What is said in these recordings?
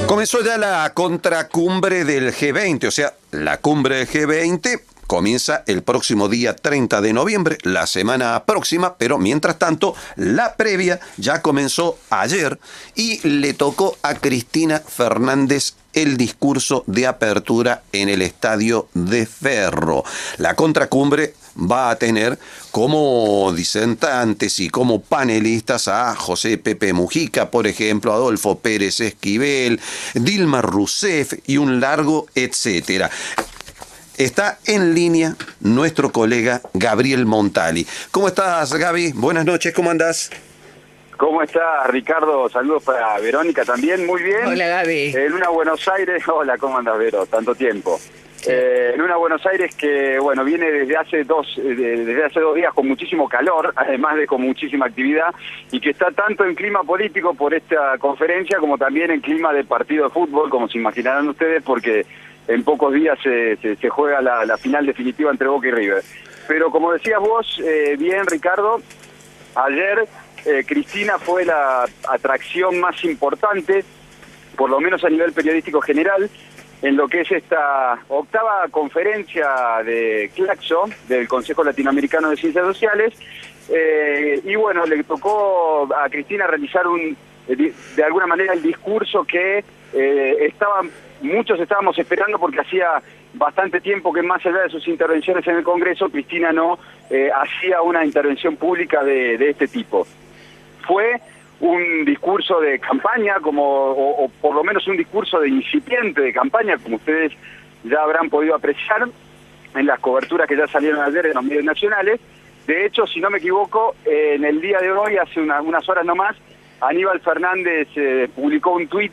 Comenzó ya la contracumbre del G20, o sea, la cumbre del G20 comienza el próximo día 30 de noviembre, la semana próxima, pero mientras tanto, la previa ya comenzó ayer y le tocó a Cristina Fernández el discurso de apertura en el Estadio de Ferro. La contracumbre va a tener como disertantes y como panelistas a José Pepe Mujica, por ejemplo, Adolfo Pérez Esquivel, Dilma Rousseff y un largo etcétera. Está en línea nuestro colega Gabriel Montali. ¿Cómo estás, Gaby? Buenas noches, ¿cómo andás? ¿Cómo estás, Ricardo? Saludos para Verónica también, muy bien. Hola, Gaby. En una Buenos Aires, hola, ¿cómo andas, Vero? Tanto tiempo. En una Buenos Aires que, bueno, viene desde hace dos días con muchísimo calor, además de con muchísima actividad, y que está tanto en clima político por esta conferencia, como también en clima de partido de fútbol, como se imaginarán ustedes, porque en pocos días se juega la final definitiva entre Boca y River. Pero como decías vos, bien, Ricardo, ayer Cristina fue la atracción más importante, por lo menos a nivel periodístico general, en lo que es esta octava conferencia de Claxo, del Consejo Latinoamericano de Ciencias Sociales, y bueno, le tocó a Cristina realizar de alguna manera el discurso que muchos estábamos esperando, porque hacía bastante tiempo que, más allá de sus intervenciones en el Congreso, Cristina no hacía una intervención pública de este tipo. Fue un discurso de campaña, o por lo menos un discurso de incipiente de campaña, como ustedes ya habrán podido apreciar en las coberturas que ya salieron ayer en los medios nacionales. De hecho, si no me equivoco, en el día de hoy, hace unas horas nomás, Aníbal Fernández publicó un tuit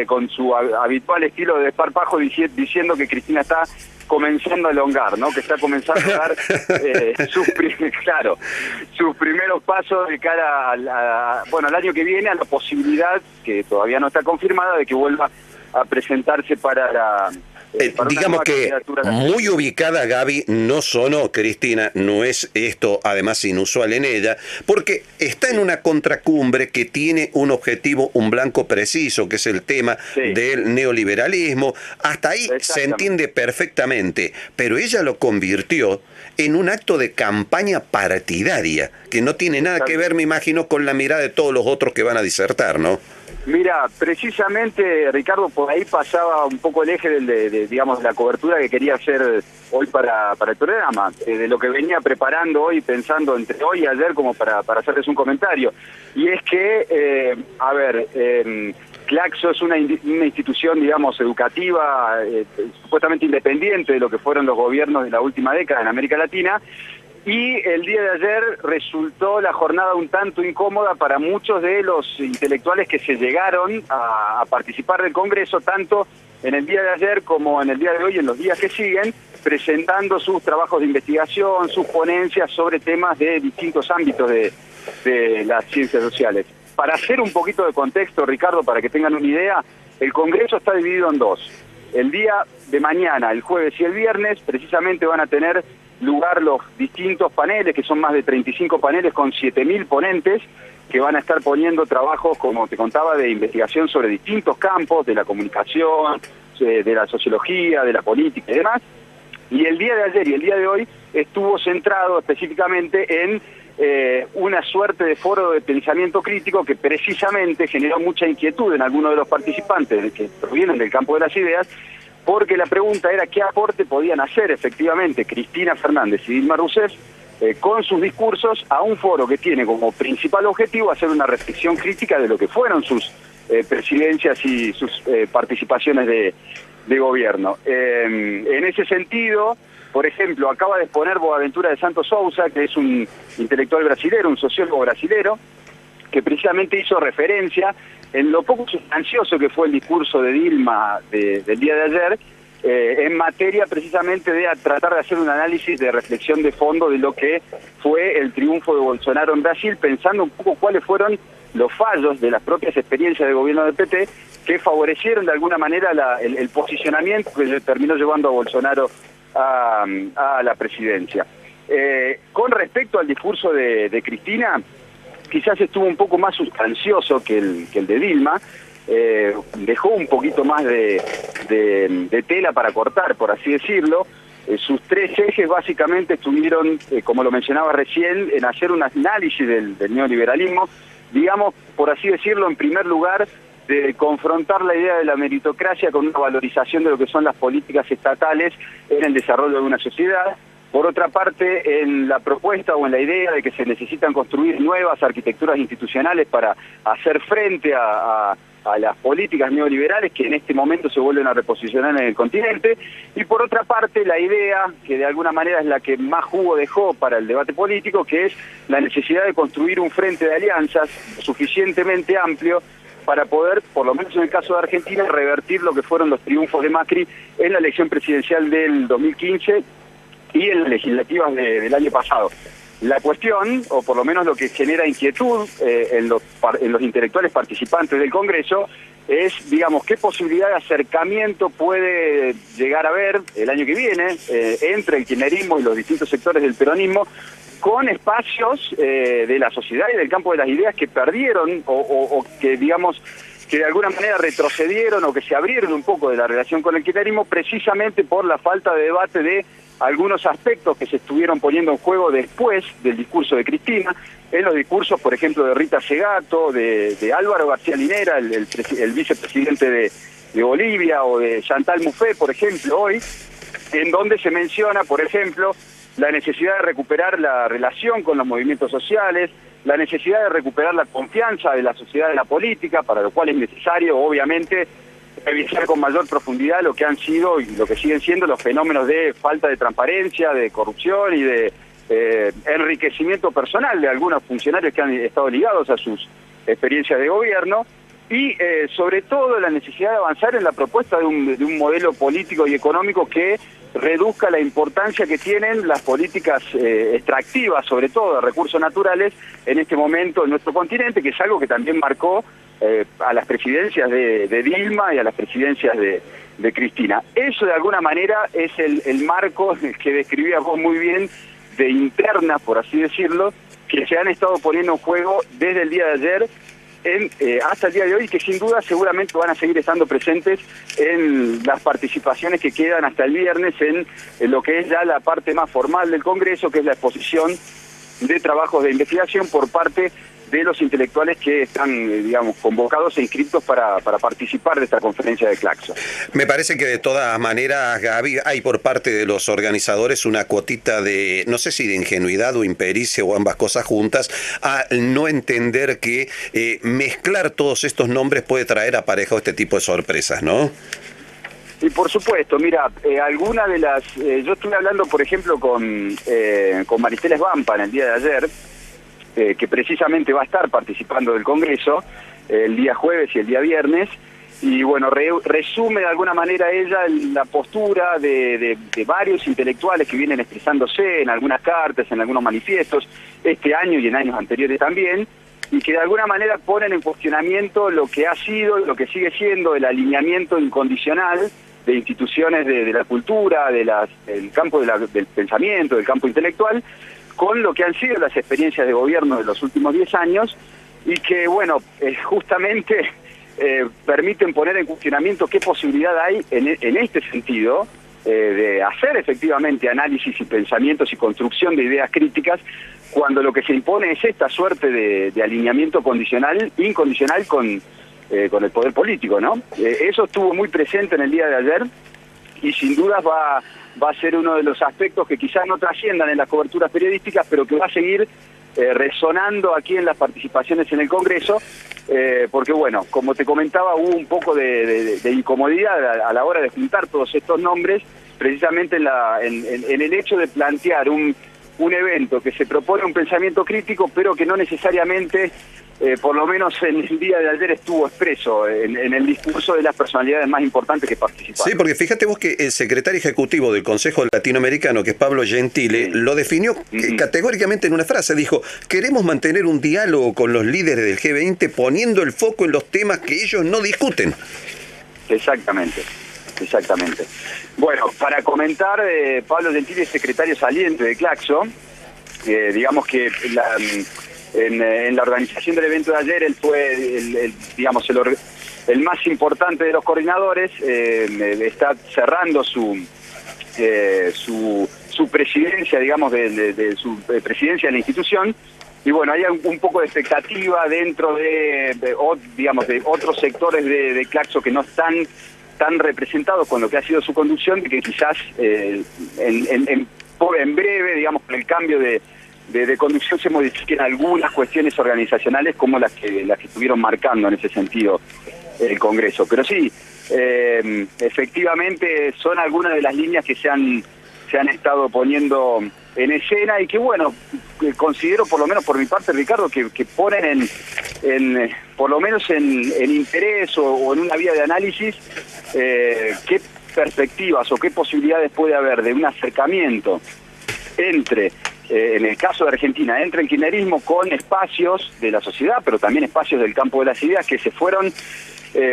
con su habitual estilo de desparpajo diciendo que Cristina está comenzando a elongar, ¿no? Que está comenzando a dar sus primeros pasos de cara al año que viene, a la posibilidad, que todavía no está confirmada, de que vuelva a presentarse para digamos que muy ubicada, Gaby, no sonó Cristina, no es esto además inusual en ella, porque está en una contracumbre que tiene un objetivo, un blanco preciso, que es el tema del neoliberalismo. Hasta ahí se entiende perfectamente, pero ella lo convirtió en un acto de campaña partidaria, que no tiene nada que ver, me imagino, con la mirada de todos los otros que van a disertar, ¿no? Mira, precisamente, Ricardo, por ahí pasaba un poco el eje de la cobertura que quería hacer hoy para el programa, de lo que venía preparando hoy, pensando entre hoy y ayer, como para hacerles un comentario. Y es que, Claxo es una institución, digamos, educativa, supuestamente independiente de lo que fueron los gobiernos de la última década en América Latina. Y el día de ayer resultó la jornada un tanto incómoda para muchos de los intelectuales que se llegaron a participar del Congreso, tanto en el día de ayer como en el día de hoy, en los días que siguen, presentando sus trabajos de investigación, sus ponencias sobre temas de distintos ámbitos de las ciencias sociales. Para hacer un poquito de contexto, Ricardo, para que tengan una idea, el Congreso está dividido en dos. El día de mañana, el jueves y el viernes, precisamente van a tener lugar los distintos paneles, que son más de 35 paneles con 7.000 ponentes, que van a estar poniendo trabajos, como te contaba, de investigación sobre distintos campos, de la comunicación, de la sociología, de la política y demás. Y el día de ayer y el día de hoy estuvo centrado específicamente en una suerte de foro de pensamiento crítico que precisamente generó mucha inquietud en algunos de los participantes que provienen del campo de las ideas, porque la pregunta era qué aporte podían hacer efectivamente Cristina Fernández y Dilma Rousseff con sus discursos a un foro que tiene como principal objetivo hacer una reflexión crítica de lo que fueron sus presidencias y sus participaciones de gobierno. En ese sentido, por ejemplo, acaba de exponer Boaventura de Santos Sousa, que es un intelectual brasilero, un sociólogo brasilero, que precisamente hizo referencia en lo poco sustancioso que fue el discurso de Dilma del día de ayer, en materia precisamente de tratar de hacer un análisis de reflexión de fondo de lo que fue el triunfo de Bolsonaro en Brasil, pensando un poco cuáles fueron los fallos de las propias experiencias del gobierno del PT que favorecieron de alguna manera el posicionamiento que terminó llevando a Bolsonaro a la presidencia. Con respecto al discurso de Cristina, quizás estuvo un poco más sustancioso que el de Dilma, dejó un poquito más de tela para cortar, por así decirlo. Sus tres ejes básicamente estuvieron, como lo mencionaba recién, en hacer un análisis del neoliberalismo, digamos, por así decirlo, en primer lugar, de confrontar la idea de la meritocracia con una valorización de lo que son las políticas estatales en el desarrollo de una sociedad. Por otra parte, en la propuesta o en la idea de que se necesitan construir nuevas arquitecturas institucionales para hacer frente a las políticas neoliberales que en este momento se vuelven a reposicionar en el continente, y por otra parte la idea, que de alguna manera es la que más jugo dejó para el debate político, que es la necesidad de construir un frente de alianzas suficientemente amplio para poder, por lo menos en el caso de Argentina, revertir lo que fueron los triunfos de Macri en la elección presidencial del 2015 y en las legislativas del año pasado. La cuestión, o por lo menos lo que genera inquietud en los intelectuales participantes del Congreso, es, digamos, qué posibilidad de acercamiento puede llegar a haber el año que viene entre el kirchnerismo y los distintos sectores del peronismo, con espacios de la sociedad y del campo de las ideas que perdieron o que, digamos, que de alguna manera retrocedieron o que se abrieron un poco de la relación con el kirchnerismo, precisamente por la falta de debate de algunos aspectos que se estuvieron poniendo en juego después del discurso de Cristina, en los discursos, por ejemplo, de Rita Segato, de Álvaro García Linera, el vicepresidente de Bolivia, o de Chantal Mouffe, por ejemplo, hoy, en donde se menciona, por ejemplo, la necesidad de recuperar la relación con los movimientos sociales, la necesidad de recuperar la confianza de la sociedad en la política, para lo cual es necesario, obviamente, revisar con mayor profundidad lo que han sido y lo que siguen siendo los fenómenos de falta de transparencia, de corrupción y de enriquecimiento personal de algunos funcionarios que han estado ligados a sus experiencias de gobierno, y sobre todo la necesidad de avanzar en la propuesta de un modelo político y económico que reduzca la importancia que tienen las políticas extractivas, sobre todo de recursos naturales, en este momento en nuestro continente, que es algo que también marcó a las presidencias de Dilma y a las presidencias de Cristina. Eso de alguna manera es el marco que describías vos muy bien, de internas, por así decirlo, que se han estado poniendo en juego desde el día de ayer hasta el día de hoy, que sin duda seguramente van a seguir estando presentes en las participaciones que quedan hasta el viernes en lo que es ya la parte más formal del Congreso, que es la exposición de trabajos de investigación por parte de los intelectuales que están, digamos, convocados e inscritos para participar de esta conferencia de Claxo. Me parece que de todas maneras, Gaby, hay por parte de los organizadores una cuotita de, no sé si de ingenuidad o impericia o ambas cosas juntas, a no entender que mezclar todos estos nombres puede traer aparejado este tipo de sorpresas, ¿no? Y por supuesto, mira, alguna de las... yo estuve hablando, por ejemplo, con Maristela Svampa en el día de ayer, que precisamente va a estar participando del Congreso el día jueves y el día viernes, y bueno, resume de alguna manera ella la postura de varios intelectuales que vienen expresándose en algunas cartas, en algunos manifiestos, este año y en años anteriores también, y que de alguna manera ponen en cuestionamiento lo que ha sido y lo que sigue siendo el alineamiento incondicional de instituciones de la cultura, del campo del pensamiento, del campo intelectual, con lo que han sido las experiencias de gobierno de los últimos 10 años, y que, bueno, justamente permiten poner en cuestionamiento qué posibilidad hay en este sentido de hacer efectivamente análisis y pensamientos y construcción de ideas críticas, cuando lo que se impone es esta suerte de alineamiento incondicional con el poder político, ¿no? Eso estuvo muy presente en el día de ayer, y sin dudas va a ser uno de los aspectos que quizás no trasciendan en las coberturas periodísticas, pero que va a seguir resonando aquí en las participaciones en el Congreso, porque bueno, como te comentaba, hubo un poco de incomodidad a la hora de juntar todos estos nombres, precisamente en el hecho de plantear un evento que se propone un pensamiento crítico, pero que no necesariamente, por lo menos en el día de ayer, estuvo expreso en el discurso de las personalidades más importantes que participaron. Sí, porque fíjate vos que el secretario ejecutivo del Consejo Latinoamericano, que es Pablo Gentile, lo definió categóricamente en una frase. Dijo: queremos mantener un diálogo con los líderes del G20 poniendo el foco en los temas que ellos no discuten. Exactamente. Bueno, para comentar, Pablo Gentile es secretario saliente de Claxo. Digamos que en la organización del evento de ayer, él fue, digamos, el más importante de los coordinadores, está cerrando su presidencia, digamos, de su presidencia de la institución. Y bueno, hay un poco de expectativa dentro digamos, de otros sectores de Claxo que no están tan representados con lo que ha sido su conducción, de que quizás en breve, digamos, con el cambio de conducción se modifiquen algunas cuestiones organizacionales como las que estuvieron marcando en ese sentido el Congreso. Pero sí, efectivamente son algunas de las líneas que se han estado poniendo en escena y que, bueno, considero, por lo menos por mi parte, Ricardo, que ponen por lo menos en interés o en una vía de análisis qué perspectivas o qué posibilidades puede haber de un acercamiento entre, en el caso de Argentina, entre el kirchnerismo con espacios de la sociedad, pero también espacios del campo de las ideas que se fueron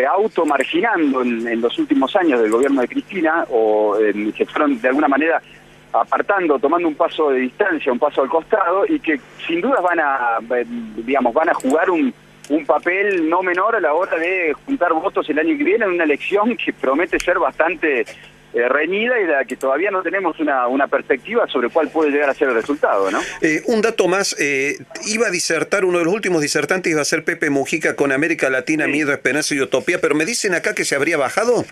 automarginando en los últimos años del gobierno de Cristina, o se fueron de alguna manera apartando, tomando un paso de distancia, un paso al costado, y que sin duda van a jugar un papel no menor a la hora de juntar votos el año que viene en una elección que promete ser bastante reñida y de la que todavía no tenemos una perspectiva sobre cuál puede llegar a ser el resultado, ¿no? Un dato más, iba a disertar, uno de los últimos disertantes iba a ser Pepe Mujica con América Latina, sí. Miedo, Esperanza y Utopía, pero me dicen acá que se habría bajado.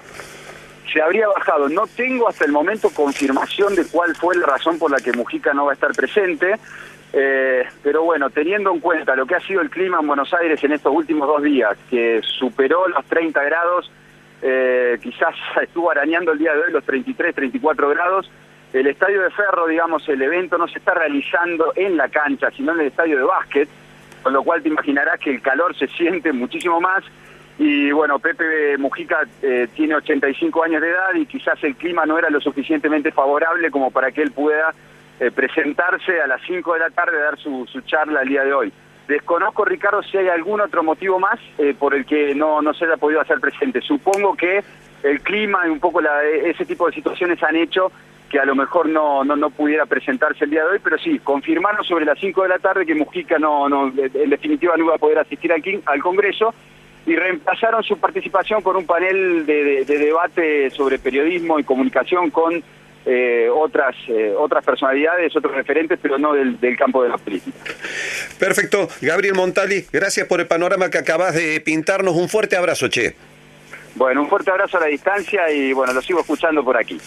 Se habría bajado. No tengo hasta el momento confirmación de cuál fue la razón por la que Mujica no va a estar presente, pero bueno, teniendo en cuenta lo que ha sido el clima en Buenos Aires en estos últimos 2 días, que superó los 30 grados, quizás estuvo arañando el día de hoy los 33, 34 grados, el estadio de Ferro, digamos, el evento no se está realizando en la cancha, sino en el estadio de básquet, con lo cual te imaginarás que el calor se siente muchísimo más. Y bueno, Pepe Mujica tiene 85 años de edad y quizás el clima no era lo suficientemente favorable como para que él pueda presentarse a las 5 de la tarde a dar su charla el día de hoy. Desconozco, Ricardo, si hay algún otro motivo más por el que no se haya podido hacer presente. Supongo que el clima y un poco ese tipo de situaciones han hecho que a lo mejor no pudiera presentarse el día de hoy, pero sí, confirmaron sobre las 5 de la tarde que Mujica en definitiva no iba a poder asistir al Congreso, y reemplazaron su participación con un panel de debate sobre periodismo y comunicación con otras personalidades, otros referentes, pero no del campo de la política. Perfecto. Gabriel Montali, gracias por el panorama que acabas de pintarnos. Un fuerte abrazo, che. Bueno, un fuerte abrazo a la distancia y bueno, lo sigo escuchando por aquí.